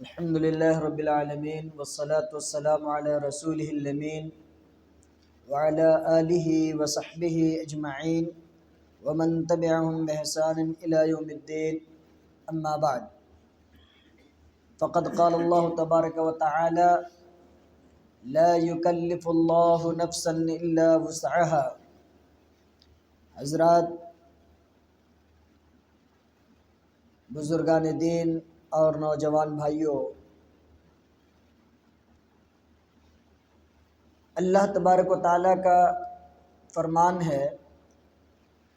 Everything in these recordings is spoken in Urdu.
الحمد لله رب العالمين والصلاة والسلام على رسوله الأمين وعلى آله وصحبه أجمعين ومن تبعهم بإحسان إلى يوم الدين. أما بعد، فقد قال الله تبارك وتعالى: لا يكلف الله نفسا إلا وسعها. حضرات، بزرگان دین اور نوجوان بھائیوں، اللہ تبارک و تعالیٰ کا فرمان ہے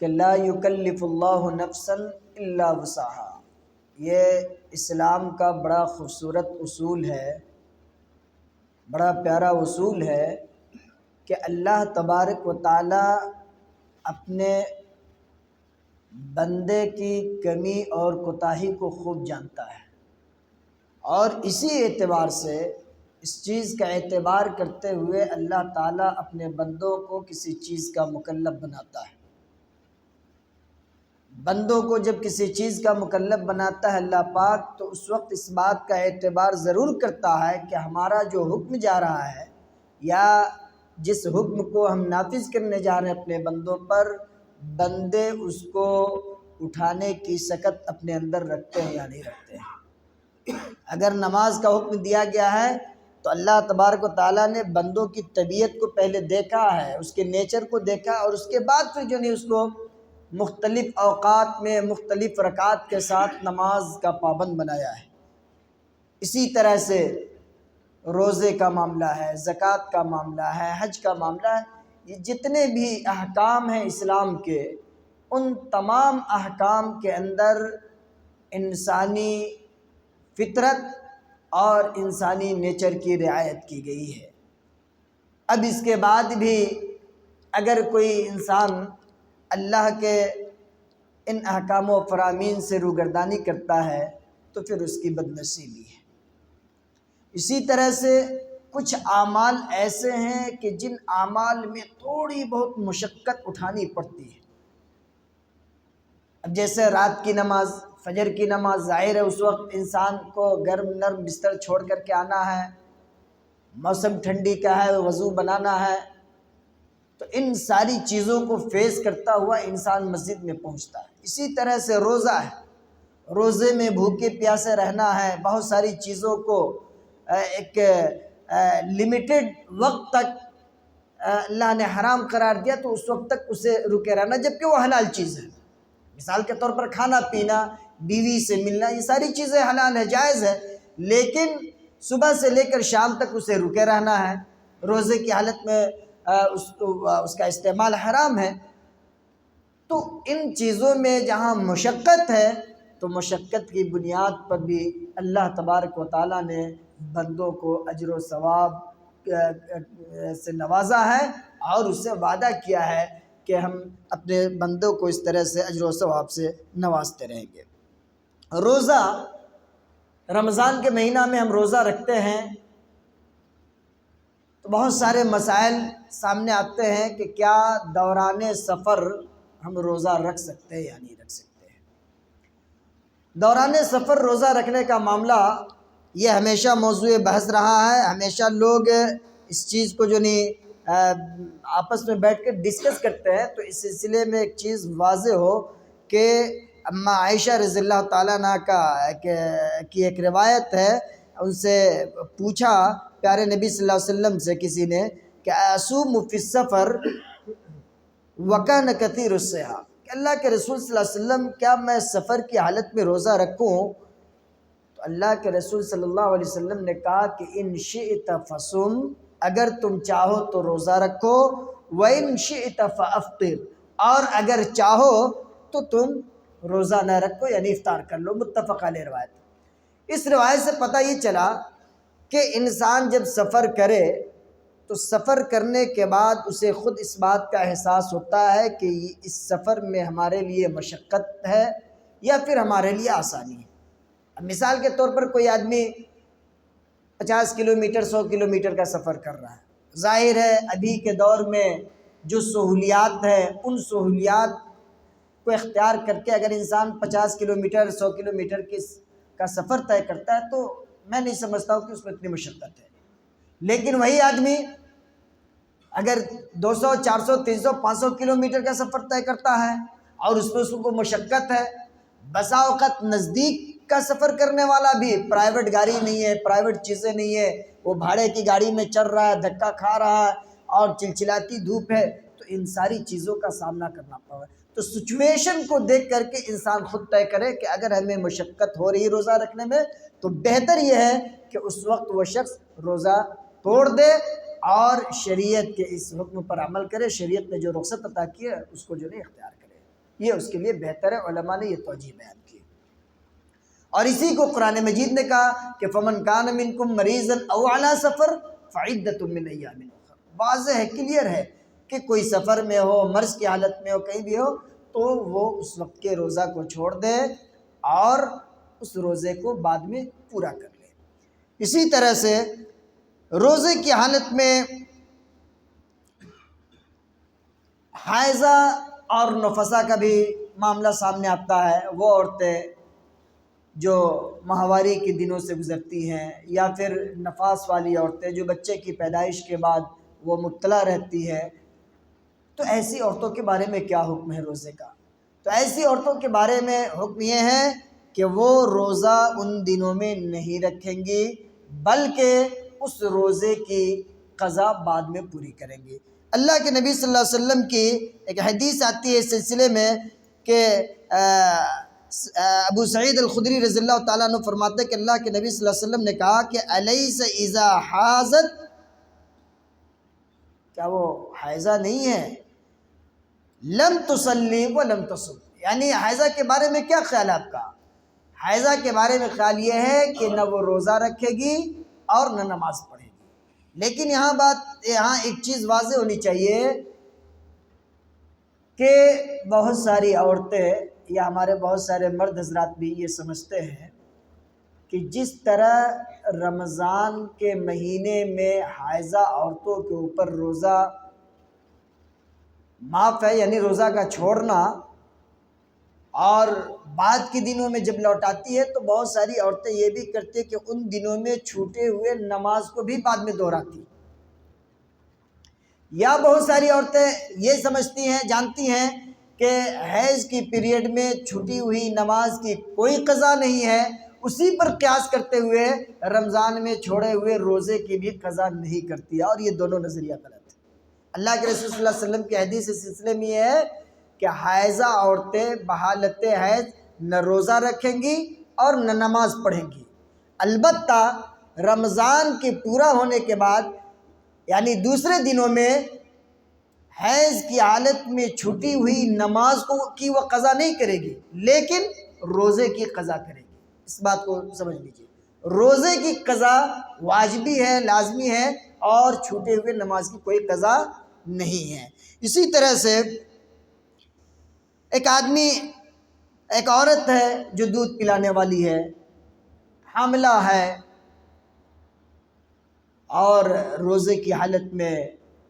کہ لا یکلف اللہ نفسا الا وسعها. یہ اسلام کا بڑا خوبصورت اصول ہے، بڑا پیارا اصول ہے کہ اللہ تبارک و تعالیٰ اپنے بندے کی کمی اور کوتاہی کو خوب جانتا ہے، اور اسی اعتبار سے اس چیز کا اعتبار کرتے ہوئے اللہ تعالیٰ اپنے بندوں کو کسی چیز کا مکلف بناتا ہے. بندوں کو جب کسی چیز کا مکلف بناتا ہے اللہ پاک، تو اس وقت اس بات کا اعتبار ضرور کرتا ہے کہ ہمارا جو حکم جا رہا ہے یا جس حکم کو ہم نافذ کرنے جا رہے ہیں اپنے بندوں پر، بندے اس کو اٹھانے کی سکت اپنے اندر رکھتے ہیں یا نہیں رکھتے ہیں. اگر نماز کا حکم دیا گیا ہے تو اللہ تبارک و تعالیٰ نے بندوں کی طبیعت کو پہلے دیکھا ہے، اس کے نیچر کو دیکھا، اور اس کے بعد پھر جو نہیں اس کو مختلف اوقات میں مختلف رکعات کے ساتھ نماز کا پابند بنایا ہے. اسی طرح سے روزے کا معاملہ ہے، زکوٰۃ کا معاملہ ہے، حج کا معاملہ ہے. یہ جتنے بھی احکام ہیں اسلام کے، ان تمام احکام کے اندر انسانی فطرت اور انسانی نیچر کی رعایت کی گئی ہے. اب اس کے بعد بھی اگر کوئی انسان اللہ کے ان احکام و فرامین سے روگردانی کرتا ہے تو پھر اس کی بدنصیبی ہے. اسی طرح سے کچھ اعمال ایسے ہیں کہ جن اعمال میں تھوڑی بہت مشقت اٹھانی پڑتی ہے. اب جیسے رات کی نماز، فجر کی نماز، ظاہر ہے اس وقت انسان کو گرم نرم بستر چھوڑ کر کے آنا ہے، موسم ٹھنڈی کا ہے، وضو بنانا ہے، تو ان ساری چیزوں کو فیس کرتا ہوا انسان مسجد میں پہنچتا ہے. اسی طرح سے روزہ ہے، روزے میں بھوکے پیاسے رہنا ہے، بہت ساری چیزوں کو ایک لمیٹڈ وقت تک اللہ نے حرام قرار دیا تو اس وقت تک اسے رکے رہنا، جبکہ وہ حلال چیز ہے. مثال کے طور پر کھانا پینا، بیوی سے ملنا، یہ ساری چیزیں حلال ہے، جائز ہے، لیکن صبح سے لے کر شام تک اسے رکے رہنا ہے. روزے کی حالت میں اس کا استعمال حرام ہے. تو ان چیزوں میں جہاں مشقت ہے تو مشقت کی بنیاد پر بھی اللہ تبارک و تعالیٰ نے بندوں کو اجر و ثواب سے نوازا ہے، اور اس سے وعدہ کیا ہے کہ ہم اپنے بندوں کو اس طرح سے اجر و ثواب سے نوازتے رہیں گے. روزہ، رمضان کے مہینہ میں ہم روزہ رکھتے ہیں تو بہت سارے مسائل سامنے آتے ہیں کہ کیا دوران سفر ہم روزہ رکھ سکتے ہیں یا نہیں رکھ سکتے ہیں. دوران سفر روزہ رکھنے کا معاملہ یہ ہمیشہ موضوع بحث رہا ہے. ہمیشہ لوگ اس چیز کو جو نہیں آپس میں بیٹھ کر ڈسکس کرتے ہیں. تو اس سلسلے میں ایک چیز واضح ہو کہ اما عائشہ رضی اللہ تعالیٰ عنہ کی ایک روایت ہے، ان سے پوچھا پیارے نبی صلی اللہ علیہ وسلم سے کسی نے کہ اصوم فی السفر وکان کثیر الصیام، کہ اللہ کے رسول صلی اللہ علیہ وسلم کیا میں سفر کی حالت میں روزہ رکھوں؟ تو اللہ کے رسول صلی اللہ علیہ وسلم نے کہا کہ ان شئت فصم، اگر تم چاہو تو روزہ رکھو، وَإِن شِئْتَ فَأَفْطِرْ، اور اگر چاہو تو تم روزہ نہ رکھو یعنی افطار کر لو. متفق علیہ روایت. اس روایت سے پتہ یہ چلا کہ انسان جب سفر کرے تو سفر کرنے کے بعد اسے خود اس بات کا احساس ہوتا ہے کہ اس سفر میں ہمارے لیے مشقت ہے یا پھر ہمارے لیے آسانی ہے. اب مثال کے طور پر کوئی آدمی 50 کلومیٹر 100 کلومیٹر کا سفر کر رہا ہے. ظاہر ہے ابھی کے دور میں جو سہولیات ہیں ان سہولیات کو اختیار کر کے اگر انسان 50 کلومیٹر 100 کلومیٹر کا سفر طے کرتا ہے تو میں نہیں سمجھتا ہوں کہ اس میں اتنی مشقت ہے۔ لیکن وہی آدمی اگر 200 400 300 500 کلومیٹر کا سفر طے کرتا ہے اور اس میں اس کو مشقت ہے، بسا اوقات نزدیک کا سفر کرنے والا بھی پرائیویٹ گاڑی نہیں ہے، پرائیویٹ چیزیں نہیں ہے، وہ بھاڑے کی گاڑی میں چل رہا ہے، دھکا کھا رہا ہے اور چلچلاتی دھوپ ہے، تو ان ساری چیزوں کا سامنا کرنا پڑ رہا ہے۔ تو سچویشن کو دیکھ کر کے انسان خود طے کرے کہ اگر ہمیں مشقت ہو رہی ہے روزہ رکھنے میں تو بہتر یہ ہے کہ اس وقت وہ شخص روزہ توڑ دے اور شریعت کے اس حکم پر عمل کرے، شریعت نے جو رخصت عطا کی ہے اس کو جو نہیں اختیار کرے، یہ اس کے لیے بہتر ہے۔ علماء نے یہ توجیہ بیان کی اور اسی کو قرآن مجید نے کہا کہ فَمَنْ كَانَ مِنْكُمْ مَرِيضًا أَوْ عَلَىٰ سَفَرٍ فَعِدَّةٌ مِّنْ أَيَّامٍ أُخَرَ۔ واضح ہے، کلیئر ہے کہ کوئی سفر میں ہو، مرض کی حالت میں ہو، کہیں بھی ہو تو وہ اس وقت کے روزہ کو چھوڑ دے اور اس روزے کو بعد میں پورا کر لے۔ اسی طرح سے روزے کی حالت میں حائضہ اور نفسا کا بھی معاملہ سامنے آتا ہے۔ وہ عورتیں جو ماہواری کے دنوں سے گزرتی ہیں یا پھر نفاس والی عورتیں جو بچے کی پیدائش کے بعد وہ مبتلا رہتی ہے، تو ایسی عورتوں کے بارے میں کیا حکم ہے روزے کا؟ تو ایسی عورتوں کے بارے میں حکم یہ ہے کہ وہ روزہ ان دنوں میں نہیں رکھیں گی بلکہ اس روزے کی قضا بعد میں پوری کریں گی۔ اللہ کے نبی صلی اللہ علیہ وسلم کی ایک حدیث آتی ہے اس سلسلے میں کہ ابو سعید الخدری رضی اللہ تعالیٰ عنہ فرماتے ہیں کہ اللہ کے نبی صلی اللہ علیہ وسلم نے کہا کہ الیس اذا حاضت، کیا وہ حائضہ نہیں ہے، لم تصلی ولم تصم، یعنی حائضہ کے بارے میں کیا خیال ہے آپ کا؟ حائضہ کے بارے میں خیال یہ ہے کہ نہ وہ روزہ رکھے گی اور نہ نماز پڑھے گی۔ لیکن یہاں ایک چیز واضح ہونی چاہیے کہ بہت ساری عورتیں یا ہمارے بہت سارے مرد حضرات بھی یہ سمجھتے ہیں کہ جس طرح رمضان کے مہینے میں حائضہ عورتوں کے اوپر روزہ معاف ہے، یعنی روزہ کا چھوڑنا، اور بعد کے دنوں میں جب لوٹاتی ہے تو بہت ساری عورتیں یہ بھی کرتی ہیں کہ ان دنوں میں چھوٹے ہوئے نماز کو بھی بعد میں دہراتی، یا بہت ساری عورتیں یہ سمجھتی ہیں، جانتی ہیں کہ حیض کی پیریڈ میں چھٹی ہوئی نماز کی کوئی قضا نہیں ہے، اسی پر قیاس کرتے ہوئے رمضان میں چھوڑے ہوئے روزے کی بھی قضا نہیں کرتی ہے، اور یہ دونوں نظریہ غلط ہے۔ اللہ کے رسول صلی اللہ علیہ وسلم کی حدیث اس سلسلے میں یہ ہے کہ حائضہ عورتیں بحالت حیض نہ روزہ رکھیں گی اور نہ نماز پڑھیں گی، البتہ رمضان کے پورا ہونے کے بعد یعنی دوسرے دنوں میں حیض کی حالت میں چھٹی ہوئی نماز کی وہ قضا نہیں کرے گی، لیکن روزے کی قضا کرے گی۔ اس بات کو سمجھ لیجیے، روزے کی قضا واجبی ہے، لازمی ہے، اور چھوٹے ہوئے نماز کی کوئی قضا نہیں ہے۔ اسی طرح سے ایک عورت ہے جو دودھ پلانے والی ہے، حاملہ ہے، اور روزے کی حالت میں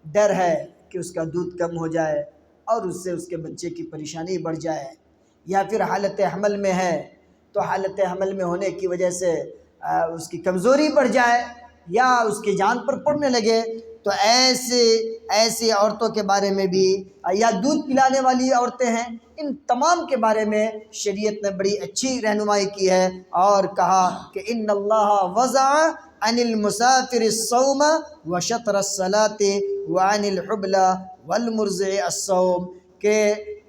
ڈر ہے کہ اس کا دودھ کم ہو جائے اور اس سے اس کے بچے کی پریشانی بڑھ جائے، یا پھر حالت حمل میں ہے تو حالت حمل میں ہونے کی وجہ سے اس کی کمزوری بڑھ جائے یا اس کی جان پر پڑنے لگے، تو ایسی عورتوں کے بارے میں بھی، یا دودھ پلانے والی عورتیں ہیں، ان تمام کے بارے میں شریعت نے بڑی اچھی رہنمائی کی ہے اور کہا کہ ان اللہ وضع عن المسافر الصوم وشطر الصلاة وعن الحبل والمرضع الصوم، کہ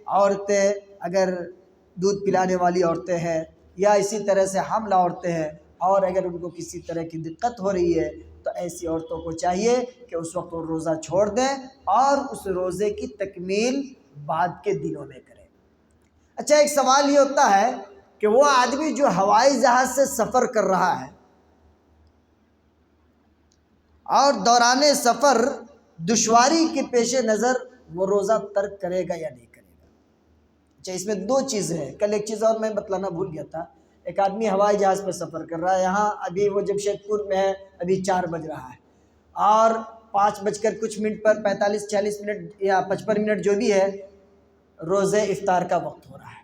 عورتیں اگر دودھ پلانے والی عورتیں ہیں یا اسی طرح سے حاملہ عورتیں ہیں اور اگر ان کو کسی طرح کی دقت ہو رہی ہے تو ایسی عورتوں کو چاہیے کہ اس وقت وہ روزہ چھوڑ دیں اور اس روزے کی تکمیل بعد کے دنوں میں کریں۔ اچھا، ایک سوال یہ ہوتا ہے کہ وہ آدمی جو ہوائی جہاز سے سفر کر رہا ہے اور دوران سفر دشواری کے پیش نظر وہ روزہ ترک کرے گا یا نہیں کرے گا؟ اچھا، اس میں دو چیزیں ہیں۔ کل ایک چیز اور میں بتلانا بھول گیا تھا۔ ایک آدمی ہوائی جہاز پہ سفر کر رہا ہے، یہاں ابھی وہ جمشید پور میں ہے، ابھی 4 بج رہا ہے اور 5 بج کر کچھ منٹ پر 45-46 منٹ یا 55 منٹ جو بھی ہے روزے افطار کا وقت ہو رہا ہے۔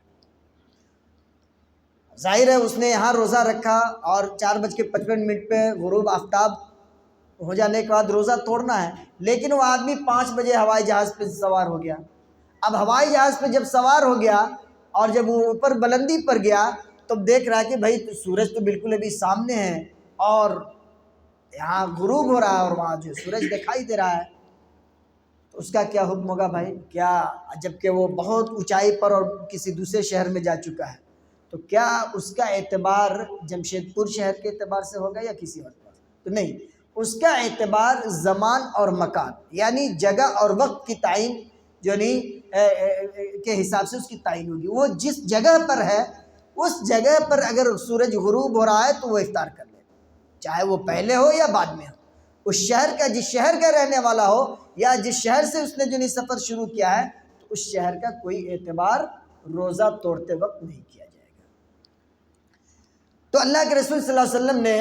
ظاہر ہے اس نے یہاں روزہ رکھا اور 4:55 پہ غروب آفتاب ہو جانے کے بعد روزہ توڑنا ہے، لیکن وہ آدمی 5 بجے ہوائی جہاز پہ سوار ہو گیا۔ اب ہوائی جہاز پہ جب سوار ہو گیا اور جب وہ اوپر بلندی پر گیا تو دیکھ رہا ہے کہ بھائی سورج تو بالکل ابھی سامنے ہے اور یہاں غروب ہو رہا ہے اور وہاں جو سورج دکھائی دے رہا ہے، تو اس کا کیا حکم ہوگا بھائی؟ کیا جبکہ وہ بہت اونچائی پر اور کسی دوسرے شہر میں جا چکا ہے، تو کیا اس کا اعتبار جمشید پور شہر کے اعتبار سے ہوگا یا کسی اور پر؟ تو نہیں، اس کا اعتبار زمان اور مکان یعنی جگہ اور وقت کی تعین جو نہیں کے حساب سے اس کی تعین ہوگی۔ وہ جس جگہ پر ہے اس جگہ پر اگر سورج غروب ہو رہا ہے تو وہ افطار کر لے، چاہے وہ پہلے ہو یا بعد میں ہو، اس شہر کا جس شہر کا رہنے والا ہو یا جس شہر سے اس نے جو نہیں سفر شروع کیا ہے، تو اس شہر کا کوئی اعتبار روزہ توڑتے وقت نہیں کیا جائے گا۔ تو اللہ کے رسول صلی اللہ علیہ وسلم نے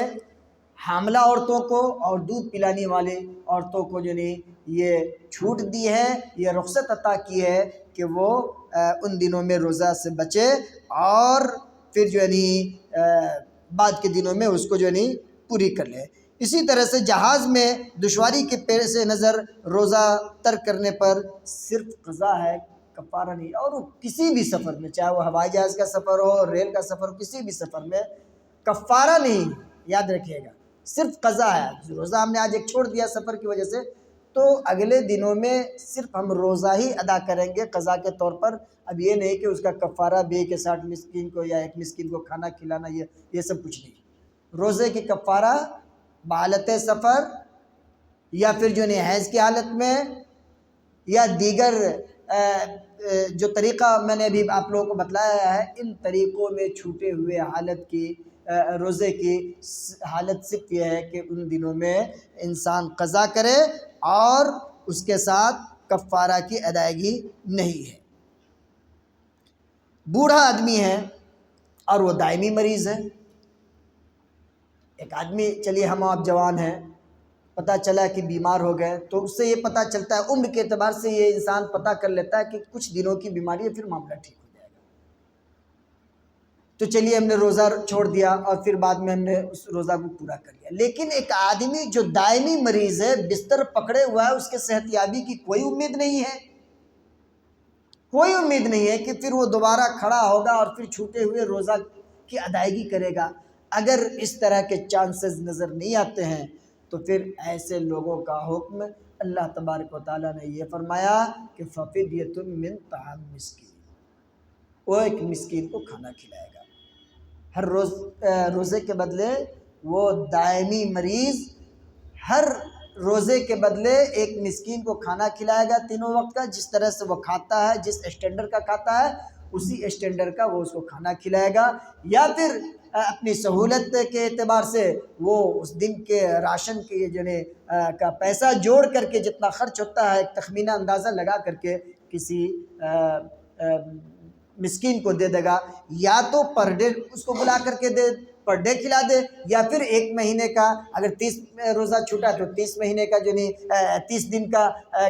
حاملہ عورتوں کو اور دودھ پلانے والے عورتوں کو جو نہیں یہ چھوٹ دی ہے، یہ رخصت عطا کی ہے کہ وہ ان دنوں میں روزہ سے بچے اور پھر جو نہیں بعد کے دنوں میں اس کو جو نہیں پوری کر لے۔ اسی طرح سے جہاز میں دشواری کے پیش نظر روزہ ترک کرنے پر صرف قضا ہے، کفارہ نہیں۔ اور کسی بھی سفر میں، چاہے وہ ہوائی جہاز کا سفر ہو، ریل کا سفر ہو، کسی بھی سفر میں کفارہ نہیں، یاد رکھیے گا، صرف قضا ہے۔ روزہ ہم نے آج ایک چھوڑ دیا سفر کی وجہ سے، تو اگلے دنوں میں صرف ہم روزہ ہی ادا کریں گے قضا کے طور پر۔ اب یہ نہیں کہ اس کا کفارہ بھی کہ 60 مسکین کو یا 1 مسکین کو کھانا کھلانا، یہ سب کچھ نہیں۔ روزے کی کفارہ بحالت سفر یا پھر جو نہیں حیض کی حالت میں یا دیگر جو طریقہ میں نے ابھی آپ لوگوں کو بتلایا ہے، ان طریقوں میں چھوٹے ہوئے حالت کی روزے کی حالت صرف یہ ہے کہ ان دنوں میں انسان قضا کرے اور اس کے ساتھ کفارہ کی ادائیگی نہیں ہے۔ بوڑھا آدمی ہے اور وہ دائمی مریض ہے۔ ایک آدمی، چلیے ہم آپ جوان ہیں، پتہ چلا کہ بیمار ہو گئے، تو اس سے یہ پتہ چلتا ہے، عمر کے اعتبار سے یہ انسان پتہ کر لیتا ہے کہ کچھ دنوں کی بیماری ہے، پھر معاملہ ٹھیک ہو جائے گا۔ تو چلیے ہم نے روزہ چھوڑ دیا اور پھر بعد میں ہم نے اس روزہ کو پورا کر لیا۔ لیکن ایک آدمی جو دائمی مریض ہے، بستر پکڑے ہوا ہے، اس کے صحت یابی کی کوئی امید نہیں ہے، کوئی امید نہیں ہے کہ پھر وہ دوبارہ کھڑا ہوگا اور پھر چھوٹے ہوئے روزہ کی ادائیگی کرے گا۔ اگر اس طرح کے چانسز نظر نہیں آتے ہیں تو پھر ایسے لوگوں کا حکم اللہ تبارک و تعالیٰ نے یہ فرمایا کہ فَفِدْيَةٌ مِّن طَعَامٍ مِّسْكِينٍ، وہ ایک مسکین کو کھانا کھلائے گا۔ ہر روز روزے کے بدلے وہ دائمی مریض ہر روزے کے بدلے ایک مسکین کو کھانا کھلائے گا تینوں وقت کا، جس طرح سے وہ کھاتا ہے، جس اسٹینڈرڈ کا کھاتا ہے اسی اسٹینڈرڈ کا وہ اس کو کھانا کھلائے گا، یا پھر اپنی سہولت کے اعتبار سے وہ اس دن کے راشن کے کا پیسہ جوڑ کر کے جتنا خرچ ہوتا ہے ایک تخمینہ اندازہ لگا کر کے کسی مسکین کو دے دے گا، یا تو پر ڈے اس کو بلا کر کے دے، پر ڈے کھلا دے، یا پھر 1 مہینے کا، اگر 30 روزہ چھوٹا تو 30 مہینے کا 30 دن کا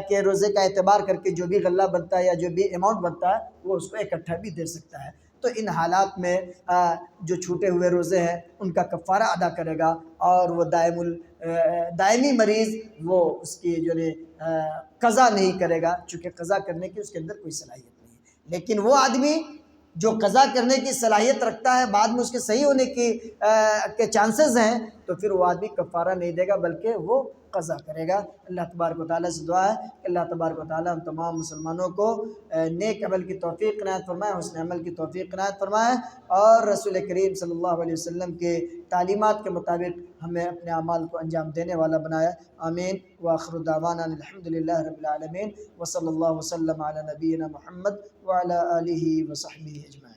کے روزے کا اعتبار کر کے جو بھی غلہ بنتا ہے یا جو بھی اماؤنٹ بنتا ہے وہ اس کو اکٹھا بھی دے سکتا ہے۔ تو ان حالات میں جو چھوٹے ہوئے روزے ہیں ان کا کفارہ ادا کرے گا، اور وہ دائمی مریض وہ اس کی قضا نہیں کرے گا، چونکہ قضا کرنے کی اس کے اندر کوئی صلاحیت نہیں ہے۔ لیکن وہ آدمی جو قضا کرنے کی صلاحیت رکھتا ہے، بعد میں اس کے صحیح ہونے کے چانسز ہیں، تو پھر وہ آدمی کفارہ نہیں دے گا بلکہ وہ قضا کرے گا۔ اللہ تبارک و تعالیٰ سے دعا ہے کہ اللہ تبارک و تعالیٰ ہم تمام مسلمانوں کو نیک عمل کی توفیق عنایت فرمائے، حسن عمل کی توفیق عنایت فرمائے، اور رسول کریم صلی اللہ علیہ وسلم کے تعلیمات کے مطابق ہمیں اپنے اعمال کو انجام دینے والا بنائے۔ آمین۔ وآخر دعوانا الحمدللہ رب العالمین، وصلی اللہ وسلم علی نبینا محمد وعلی آلہ وصحبہ اجمعین۔